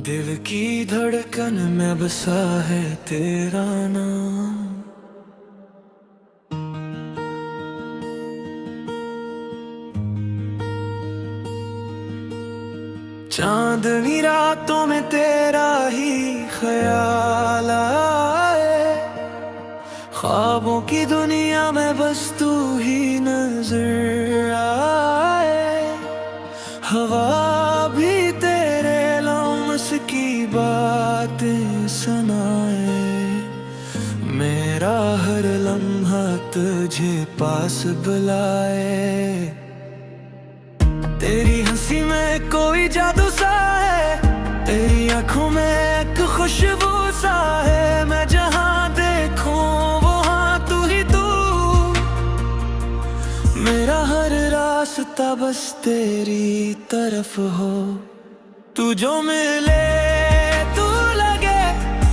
दिल की धड़कन में बसा है तेरा नाम। चांदनी रातों में तेरा ही ख्याल आए, ख्वाबों की दुनिया में बस तू ही नजर आए। हवा भी तेरे लम्स की बातें सुनाए, मेरा हर लम्हा तुझे पास बुलाए। तेरी हंसी में कोई जादू सा है, तेरी आंखों में एक खुशबू सा है। मैं जहां देखूं वहां तू ही तू, मेरा हर रास्ता बस तेरी तरफ हो। तू जो मिले तू लगे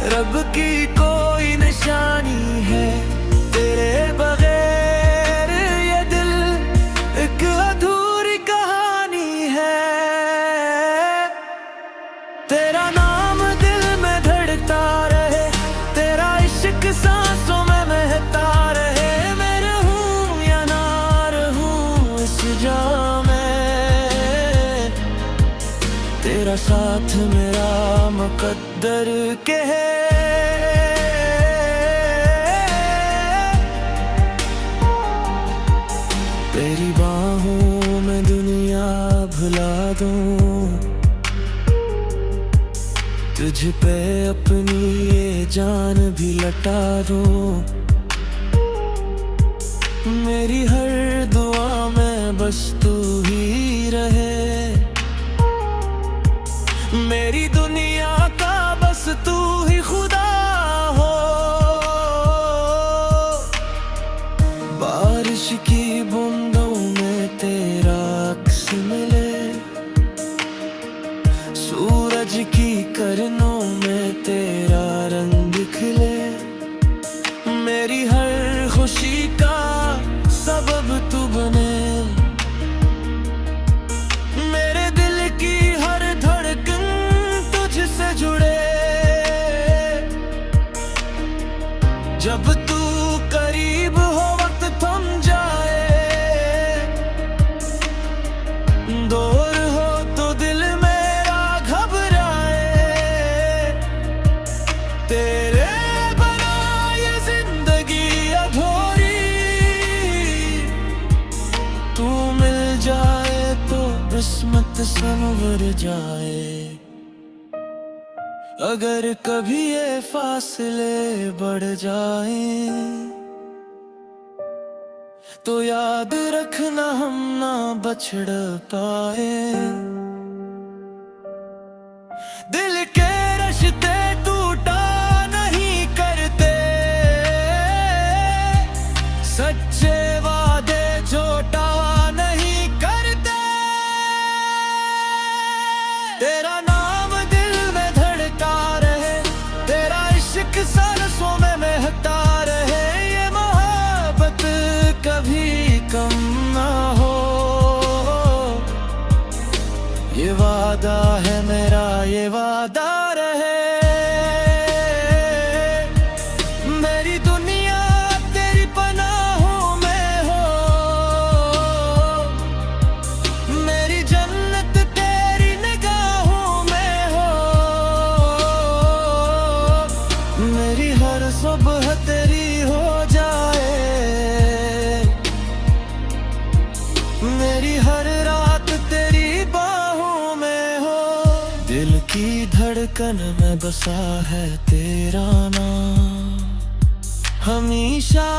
रब की कोई निशानी है। तेरे बगैर ये दिल एक अधूरी कहानी है। तेरा नाम दिल में धड़कता रहे, तेरा इश्क सांसों में महकता रहे। मैं रहूं या ना रहूं इस जाम में, तेरा साथ मेरा मुकद्दर के है। तेरी बाहों में दुनिया भुला दूं, तुझ पे अपनी ये जान भी लटा दूं। मेरी हर दुआ में बस तू ही रहे, मेरी दुनिया का बस तू ही खुदा हो। बारिश की बूंदों में तेरा अक्स मिले, सूरज की किरणों में तेरा रंग खिले। मेरी हर खुशी का सबब तू बने, मेरे दिल की हर धड़कन तुझसे जुड़े। जब तू करीब हो वक्त थम जाए, दूर हो तो दिल मेरा घबराए। तेरे बना ये जिंदगी अधूरी, तू मिल जाए तो किस्मत संवर जाए। अगर कभी ये फासले बढ़ जाए तो याद रखना हम ना बछड़ पाए। दिल के रिश्ते टूटा नहीं करते, सच्चे वादे झूठा नहीं करते। तेरा नाम दिल में धड़का रहे, तेरा इश्क सांसों में महकता रहे। ये मोहब्बत कभी कम ना हो, ये वादा है मेरा, ये वादा रहे। मेरी दुनिया तेरी पनाहों में हो, मेरी जन्नत तेरी निगाहों में हो। मेरी हर सुबह तेरी हो जाए, मेरी हर रात तेरी बाहों में हो। दिल की धड़कन में बसा है तेरा नाम, हमेशा